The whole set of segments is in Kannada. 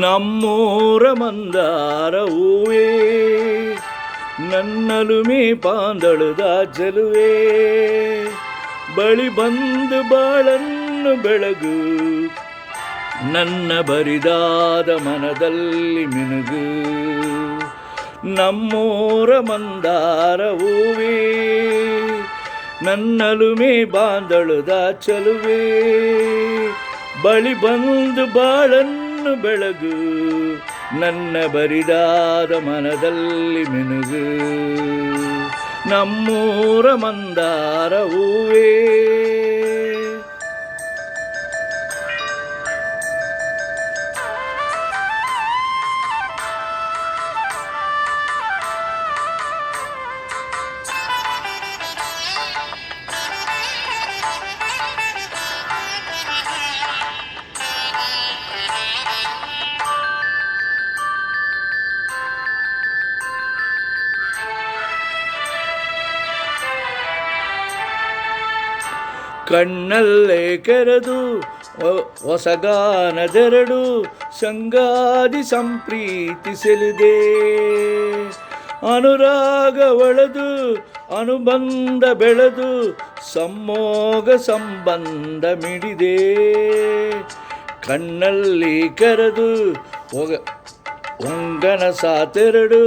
ನಮ್ಮೂರ ಮಂದಾರ ಹೂವೇ ನನ್ನಲುಮೆ ಪಾಂದಳದ ಚೆಲುವೆ ಬಳಿ ಬಂದು ಬಾಳನ್ನು ಬೆಳಗು ನನ್ನ ಬರಿದಾದ ಮನದಲ್ಲಿ ಮಿನುಗು ನಮ್ಮೂರ ಮಂದಾರ ಹೂವೇ ನನ್ನಲುಮೆ ಬಾಂದಳದ ಚೆಲುವೆ ಬಳಿ ಬಂದು ಬಾಳನ್ನು ಬೆಳಗು ನನ್ನ ಬರಿದಾದ ಮನದಲ್ಲಿ ಮಿನುಗು ನಮ್ಮೂರ ಮಂದಾರ ಹೂವೇ. ಕಣ್ಣಲ್ಲೇ ಕೆರೆದು ಹೊಸಗಾನದೆರಡು ಸಂಗಾದಿ ಸಂಪ್ರೀತಿ ಸೆಳೆದೆ ಅನುರಾಗ ಒಳೆದು ಅನುಬಂಧ ಬೆಳೆದು ಸಮ್ಮೋಗ ಸಂಬಂಧ ಮಿಡಿದೆ ಕಣ್ಣಲ್ಲಿ ಕೆರೆದು ಹೊಂಗನ ಸಾತೆರಡು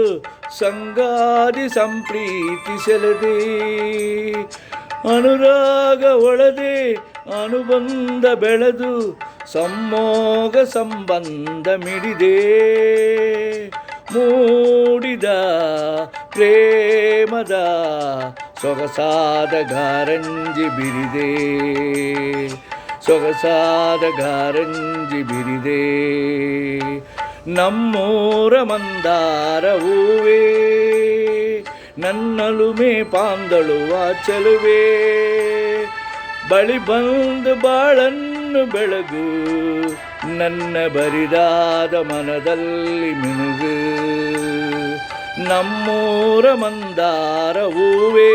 ಸಂಗಾದಿ ಸಂಪ್ರೀತಿ ಸೆಳೆದೆ ಅನುರಾಗ ಒಳದೆ ಅನುಬಂಧ ಬೆಳೆದು ಸಮ್ಮೋಗ ಸಂಬಂಧ ಮಿಡಿದೆ ಮೂಡಿದ ಪ್ರೇಮದ ಸೊಗಸಾದ ಗಾರಂಜಿ ಬಿರಿದೆ ಸೊಗಸಾದ ಗಾರಂಜಿ ಬಿರಿದೆ ನಮ್ಮೂರ ಮಂದಾರ ಹೂವೇ ನನ್ನಲುಮೆ ಪಾಂದಳುವ ಚೆಲುವೆ ಬಳಿ ಬಂದು ಬಾಳನ್ನು ಬೆಳಗು ನನ್ನ ಬರಿದಾದ ಮನದಲ್ಲಿ ಮಿನುಗು ನಮ್ಮೂರ ಮಂದಾರ ಹೂವೇ.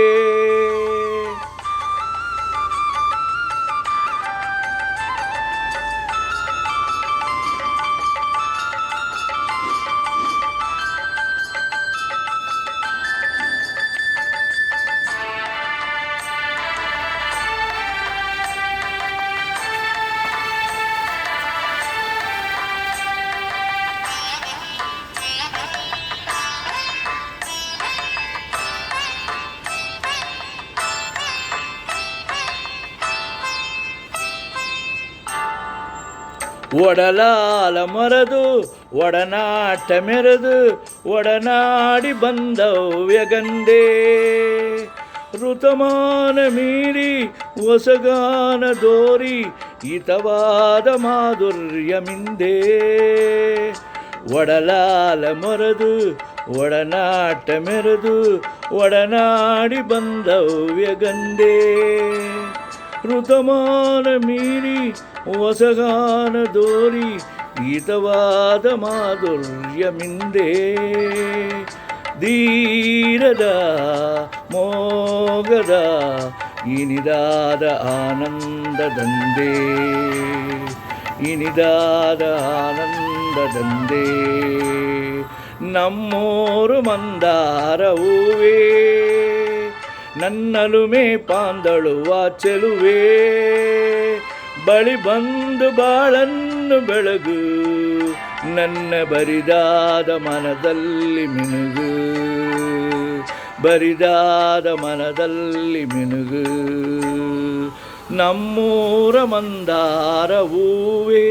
ಒಡಲಾಲ ಮರದು ಒಡನಾಟ ಮೆರೆದು ಒಡನಾಡಿ ಬಂದವ್ಯಗಂದೆ ಋತಮಾನ ಮೀರಿ ಹೊಸಗಾನ ದೋರಿ ಹಿತವಾದ ಮಾಧುರ್ಯ ಮಿಂದೆ ಒಡಲಾಲ ಮರದು ಒಡನಾಟ ಮೆರೆದು ಒಡನಾಡಿ ಬಂದವ್ಯಗಂದೆ ಋತಮಾನ ಮೀರಿ ಹೊಸಗಾನ ದೋರಿ ಹಿತವಾದ ಮಾಧುರ್ಯ ಮಿಂದೆ ಧೀರದ ಮೋಗದ ಇನಿದಾದ ಆನಂದದಂದೆ ಇನಿದಾದ ಆನಂದದಂದೆ ನಮ್ಮೂರು ಮಂದಾರ ಹೂವೇ ನನ್ನಲುಮೆ ಪಾಂದಳುವ ಚೆಲುವೆ ಬಳಿ ಬಂದು ಬಾಳನ್ನು ಬೆಳಗು ನನ್ನ ಬರಿದಾದ ಮನದಲ್ಲಿ ಮಿನುಗು ಬರಿದಾದ ಮನದಲ್ಲಿ ಮಿನುಗು ನಮ್ಮೂರ ಮಂದಾರ ಹೂವೇ.